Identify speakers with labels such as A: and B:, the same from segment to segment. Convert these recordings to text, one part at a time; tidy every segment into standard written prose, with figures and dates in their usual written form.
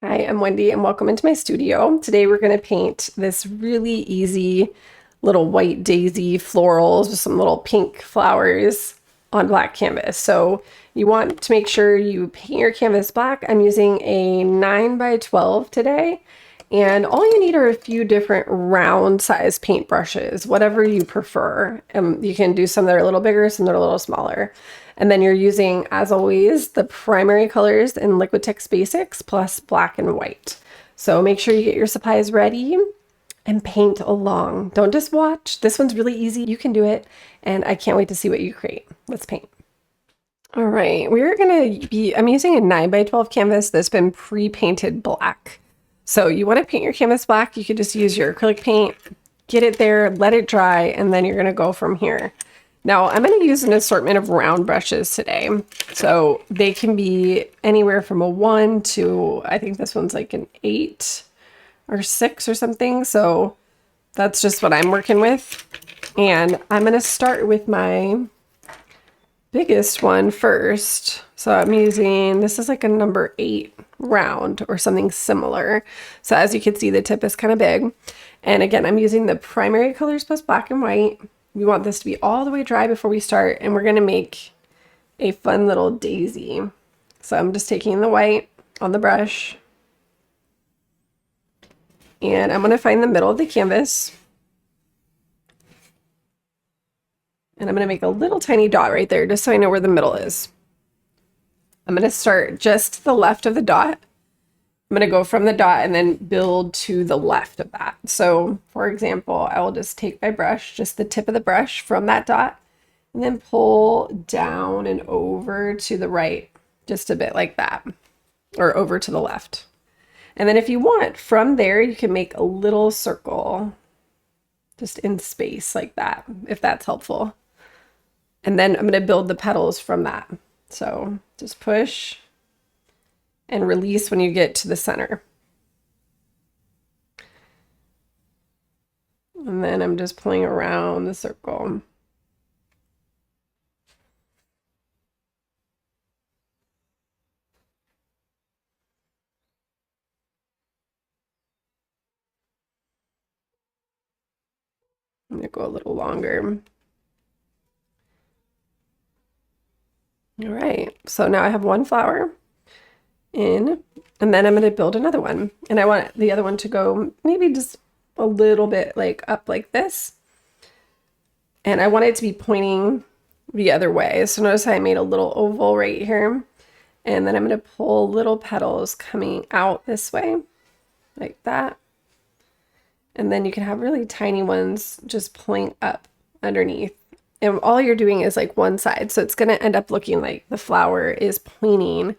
A: Hi, I'm Wendy and welcome into my studio. Today we're going to paint this really easy little white daisy florals with some little pink flowers on black canvas. So you want to make sure you paint your canvas black. I'm using a 9 by 12 today, and all you need are a few different round size paint brushes, whatever you prefer. You can do some that are a little bigger, some that are a little smaller. And then you're using, as always, the primary colors in Liquitex Basics plus black and white. So make sure you get your supplies ready and paint along. Don't just watch. This one's really easy. You can do it. And I can't wait to see what you create. Let's paint. All right, I'm using a 9 by 12 canvas that's been pre-painted black. So you want to paint your canvas black, you could just use your acrylic paint, get it there, let it dry, and then you're going to go from here. Now I'm going to use an assortment of round brushes today. So they can be anywhere from a 1 to, I think this one's like an 8 or 6 or something. So that's just what I'm working with. And I'm going to start with my biggest one first. So I'm using, this is like a number 8 round or something similar. So as you can see, the tip is kind of big. And again, I'm using the primary colors plus black and white. We want this to be all the way dry before we start, and we're going to make a fun little daisy. So I'm just taking the white on the brush, and I'm going to find the middle of the canvas. And I'm going to make a little tiny dot right there just so I know where the middle is. I'm going to start just to the left of the dot. I'm going to go from the dot and then build to the left of that. So for example, I will just take my brush, just the tip of the brush from that dot, and then pull down and over to the right, just a bit like that, or over to the left. And then if you want, from there, you can make a little circle just in space like that, if that's helpful. And then I'm going to build the petals from that. So just push and release when you get to the center. And then I'm just pulling around the circle. I'm going to go a little longer. All right, so now I have one flower in, and then I'm going to build another one. And I want the other one to go maybe just a little bit like up like this. And I want it to be pointing the other way. So notice how I made a little oval right here. And then I'm going to pull little petals coming out this way, like that. And then you can have really tiny ones just pulling up underneath. And all you're doing is like one side. So it's going to end up looking like the flower is pointing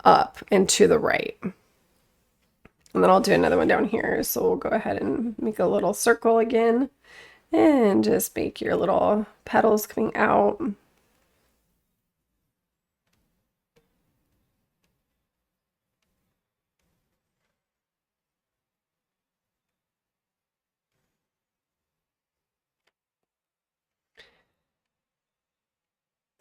A: up and to the right. And then I'll do another one down here. So we'll go ahead and make a little circle again and just make your little petals coming out.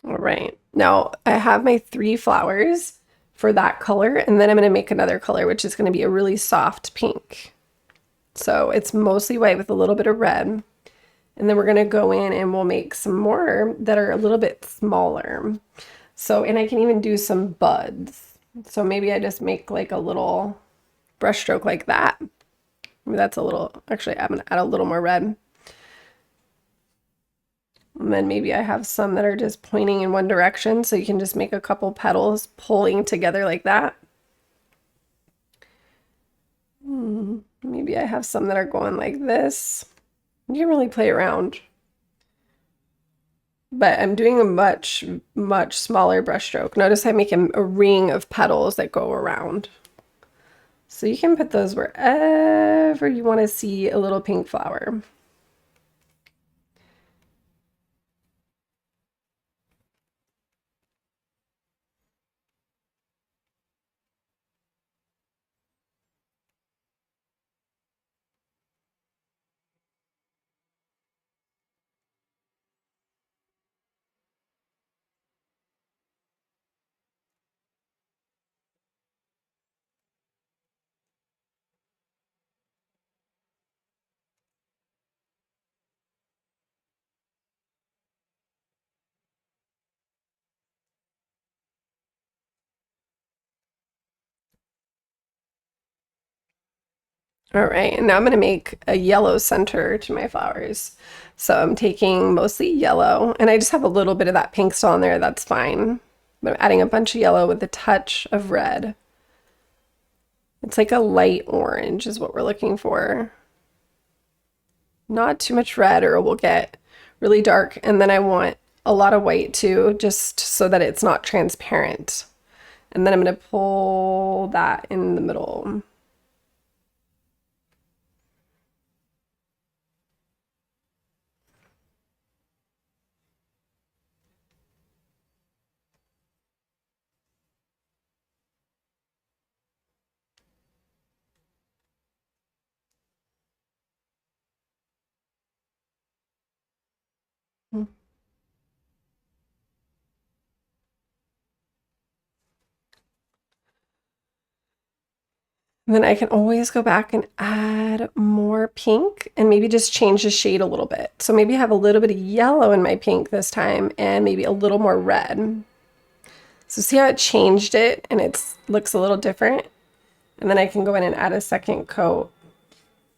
A: All right, now I have my 3 flowers for that color, and then I'm going to make another color, which is going to be a really soft pink. So it's mostly white with a little bit of red. And then we're going to go in and we'll make some more that are a little bit smaller. So, and I can even do some buds. So maybe I just make like a little brush stroke like that. Maybe that's a little, actually I'm going to add a little more red. And then maybe I have some that are just pointing in one direction, so you can just make a couple petals pulling together like that. Maybe I have some that are going like this. You can really play around. But I'm doing a much smaller brush stroke. Notice I'm making a ring of petals that go around. So you can put those wherever you want to see a little pink flower. All right, and now I'm going to make a yellow center to my flowers. So I'm taking mostly yellow, and I just have a little bit of that pink still on there. That's fine. But I'm adding a bunch of yellow with a touch of red. It's like a light orange is what we're looking for. Not too much red or it will get really dark. And then I want a lot of white too, just so that it's not transparent. And then I'm going to pull that in the middle. And then I can always go back and add more pink and maybe just change the shade a little bit. So maybe have a little bit of yellow in my pink this time and maybe a little more red. So see how it changed it and it looks a little different? And then I can go in and add a second coat.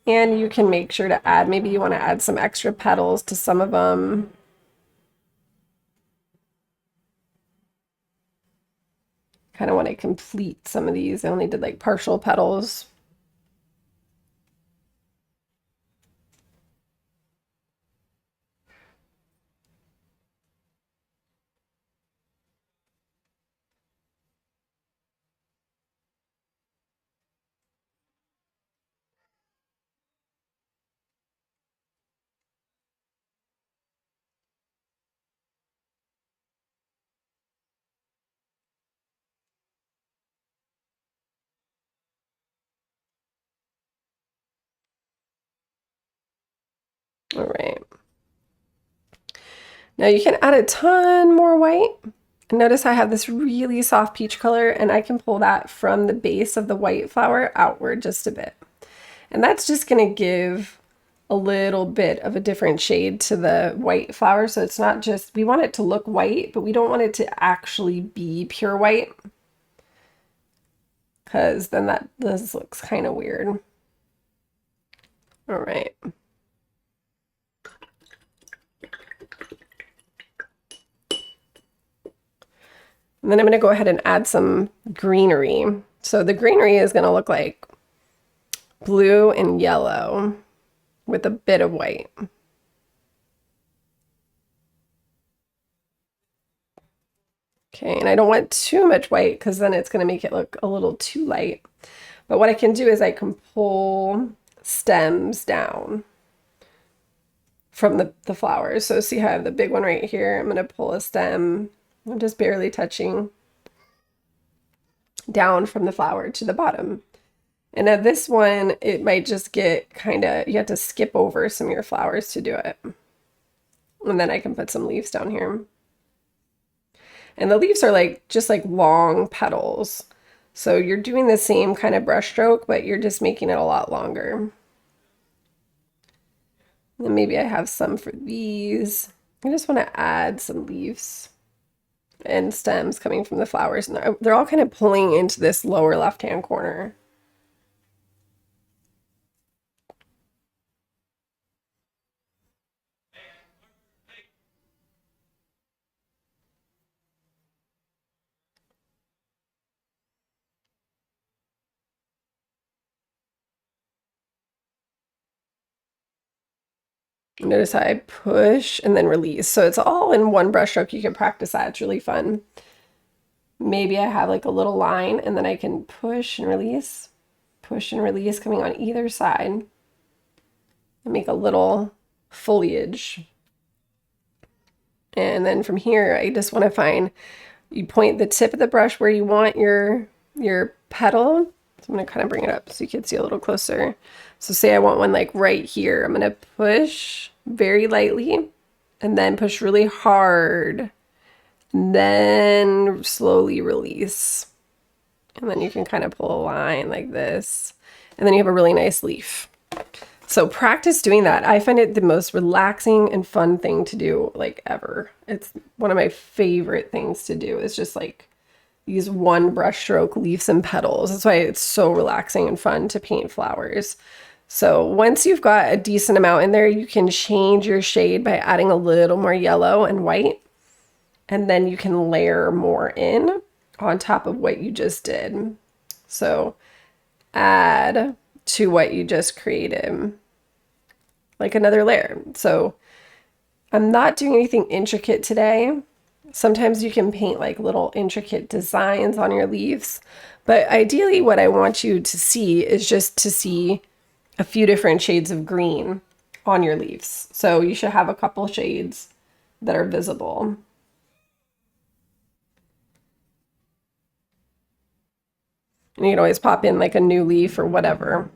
A: And you can make sure to add, maybe you want to add some extra petals to some of them. Kind of want to complete some of these. I only did like partial petals. All right. Now you can add a ton more white. Notice I have this really soft peach color and I can pull that from the base of the white flower outward just a bit. And that's just going to give a little bit of a different shade to the white flower. So it's not just, we want it to look white, but we don't want it to actually be pure white, because then this looks kind of weird. All right. And then I'm going to go ahead and add some greenery. So the greenery is going to look like blue and yellow with a bit of white. Okay, and I don't want too much white because then it's going to make it look a little too light. But what I can do is I can pull stems down from the flowers. So see how I have the big one right here? I'm going to pull a stem. I'm just barely touching down from the flower to the bottom. And now this one, it might just get kind of, you have to skip over some of your flowers to do it. And then I can put some leaves down here. And the leaves are like, just like long petals. So you're doing the same kind of brush stroke, but you're just making it a lot longer. And maybe I have some for these. I just want to add some leaves and stems coming from the flowers. And they're all kind of pulling into this lower left-hand corner. Notice how I push and then release. So it's all in one brush stroke. You can practice that. It's really fun. Maybe I have like a little line and then I can push and release coming on either side and make a little foliage. And then from here, I just want to find, you point the tip of the brush where you want your petal. So I'm going to kind of bring it up so you can see a little closer. So say I want one like right here. I'm going to push very lightly and then push really hard. And then slowly release. And then you can kind of pull a line like this. And then you have a really nice leaf. So practice doing that. I find it the most relaxing and fun thing to do like ever. It's one of my favorite things to do is just like these one brush stroke leaves and petals. That's why it's so relaxing and fun to paint flowers. So once you've got a decent amount in there, you can change your shade by adding a little more yellow and white. And then you can layer more in on top of what you just did. So add to what you just created, like another layer. So I'm not doing anything intricate today. Sometimes you can paint like little intricate designs on your leaves, but ideally what I want you to see is just to see a few different shades of green on your leaves. So you should have a couple shades that are visible. And you can always pop in like a new leaf or whatever.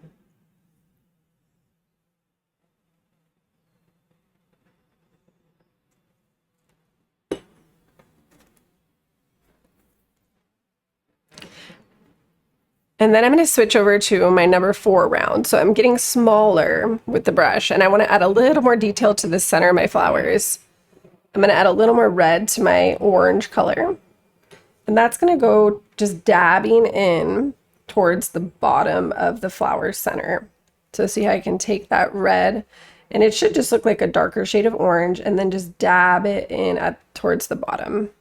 A: And then I'm going to switch over to my number 4 round. So I'm getting smaller with the brush, and I want to add a little more detail to the center of my flowers. I'm going to add a little more red to my orange color. And that's going to go just dabbing in towards the bottom of the flower center. So see how I can take that red, and it should just look like a darker shade of orange, and then just dab it in towards the bottom.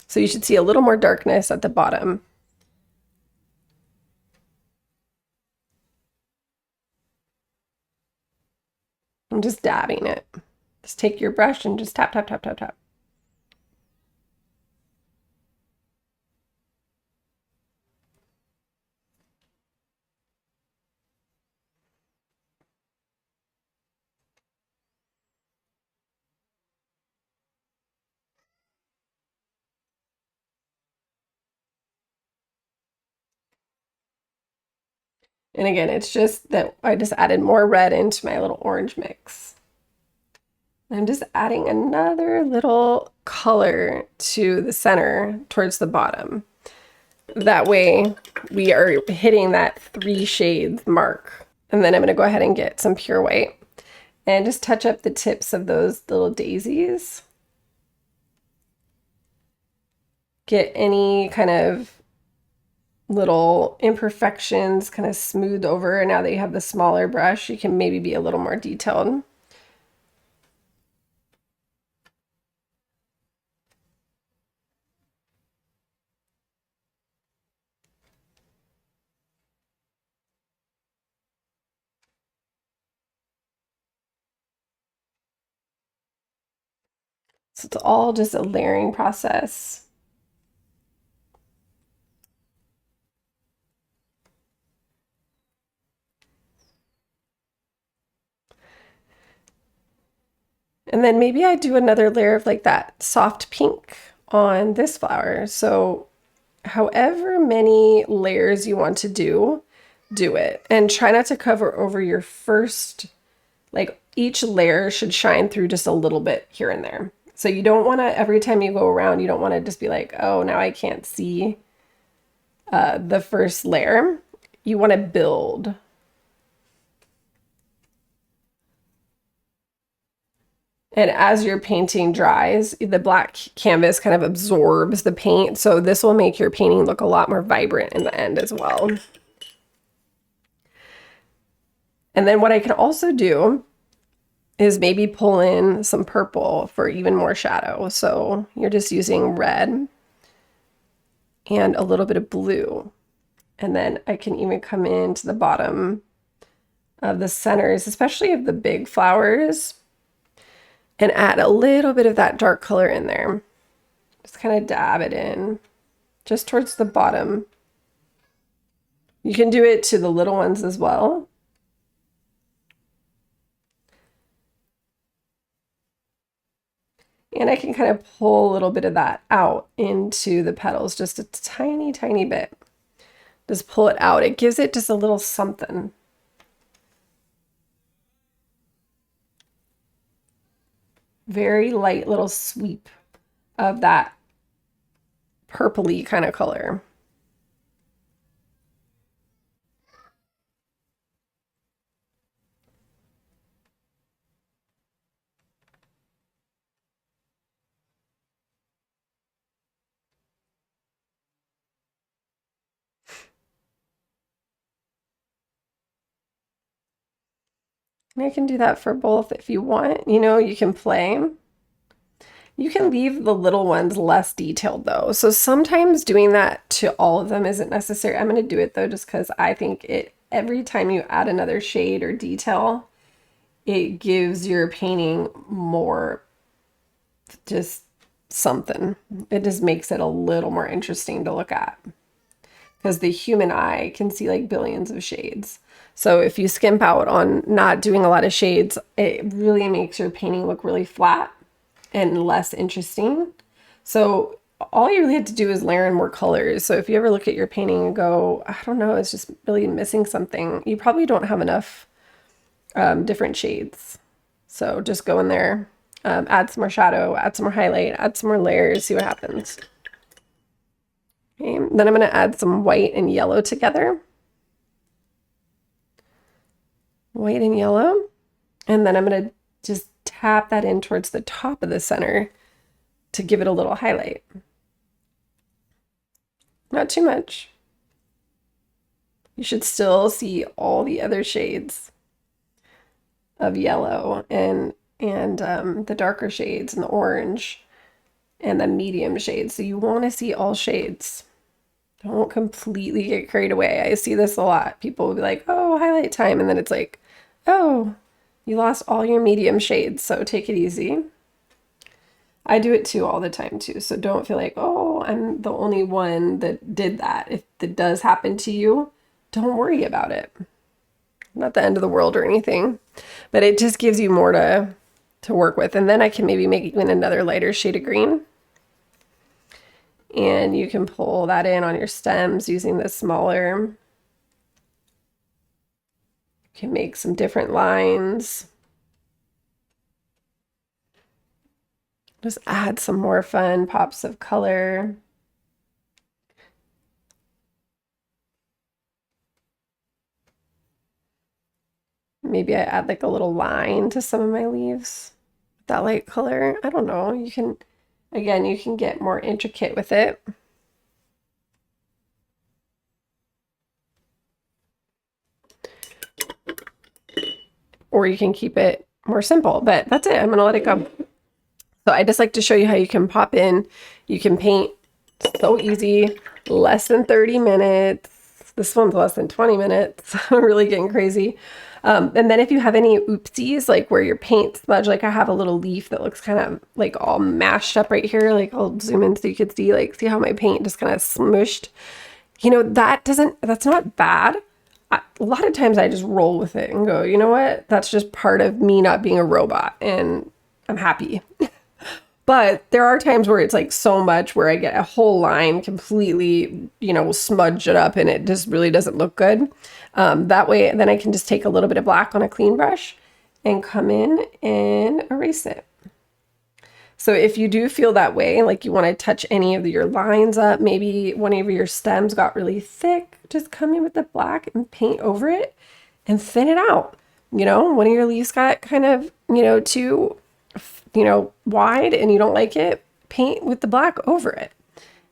A: So you should see a little more darkness at the bottom. I'm just dabbing it. Just take your brush and just tap, tap, tap, tap, tap. And again, it's just that I just added more red into my little orange mix. I'm just adding another little color to the center towards the bottom. That way we are hitting that 3 shades mark. And then I'm going to go ahead and get some pure white and just touch up the tips of those little daisies. Get any kind of little imperfections kind of smoothed over. And now that you have the smaller brush, you can maybe be a little more detailed. So it's all just a layering process. And then maybe I do another layer of like that soft pink on this flower. So however many layers you want to do it. And try not to cover over your first, like each layer should shine through just a little bit here and there. So you don't want to, every time you go around, you don't want to just be like, oh, now I can't see the first layer. You want to build. And as your painting dries, the black canvas kind of absorbs the paint. So this will make your painting look a lot more vibrant in the end as well. And then what I can also do is maybe pull in some purple for even more shadow. So you're just using red and a little bit of blue. And then I can even come into the bottom of the centers, especially of the big flowers, and add a little bit of that dark color in there. Just kind of dab it in just towards the bottom. You can do it to the little ones as well. And I can kind of pull a little bit of that out into the petals, just a tiny, tiny bit. Just pull it out. It gives it just a little something. Very light little sweep of that purpley kind of color. I can do that for both if you want. You know, you can play. You can leave the little ones less detailed though. So sometimes doing that to all of them isn't necessary. I'm going to do it though just because I think it every time you add another shade or detail, it gives your painting more just something. It just makes it a little more interesting to look at because the human eye can see like billions of shades. So if you skimp out on not doing a lot of shades, it really makes your painting look really flat and less interesting. So all you really have to do is layer in more colors. So if you ever look at your painting and go, I don't know, it's just really missing something, you probably don't have enough different shades. So just go in there, add some more shadow, add some more highlight, add some more layers, see what happens. Okay. Then I'm going to add some white and yellow together. White and yellow. And then I'm going to just tap that in towards the top of the center to give it a little highlight. Not too much. You should still see all the other shades of yellow and the darker shades and the orange and the medium shades. So you want to see all shades. Don't completely get carried away. I see this a lot. People will be like, oh, highlight time. And then it's like, oh, you lost all your medium shades. So take it easy. I do it too all the time too. So don't feel like, oh, I'm the only one that did that. If that does happen to you, don't worry about it. Not the end of the world or anything, but it just gives you more to work with. And then I can maybe make even another lighter shade of green. And you can pull that in on your stems using the smaller. You can make some different lines. Just add some more fun pops of color. Maybe I add like a little line to some of my leaves. That light color, I don't know. You can, again, you can get more intricate with it. Or you can keep it more simple, but that's it. I'm gonna let it go. So I just like to show you how you can pop in. You can paint so easy, less than 30 minutes. This one's less than 20 minutes. I'm really getting crazy. And then if you have any oopsies, like where your paint smudge, like I have a little leaf that looks kind of like all mashed up right here. Like I'll zoom in so you could see, like, see how my paint just kind of smushed. You know, that's not bad. A lot of times I just roll with it and go, you know what? That's just part of me not being a robot and I'm happy. But there are times where it's like so much where I get a whole line completely, you know, smudge it up and it just really doesn't look good. That way, then I can just take a little bit of black on a clean brush and come in and erase it. So if you do feel that way, like you want to touch any of your lines up, maybe one of your stems got really thick, just come in with the black and paint over it and thin it out. You know, one of your leaves got kind of, you know, too wide and you don't like it, paint with the black over it.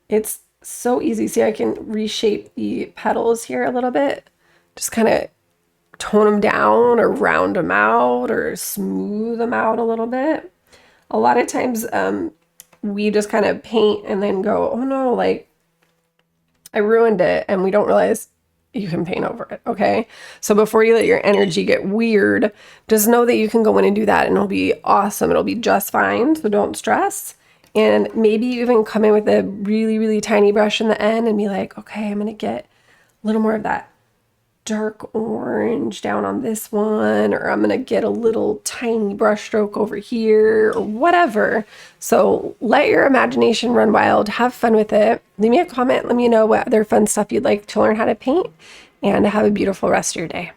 A: It's so easy. See, I can reshape the petals here a little bit, just kind of tone them down or round them out or smooth them out a little bit. A lot of times we just kind of paint and then go, oh no, like I ruined it, and we don't realize you can paint over it, okay? So before you let your energy get weird, just know that you can go in and do that and it'll be awesome. It'll be just fine, so don't stress. And maybe you even come in with a really, really tiny brush in the end and be like, okay, I'm gonna get a little more of that dark orange down on this one, or I'm gonna get a little tiny brush stroke over here, or whatever. So let your imagination run wild, have fun with it. Leave me a comment, let me know what other fun stuff you'd like to learn how to paint, and have a beautiful rest of your day.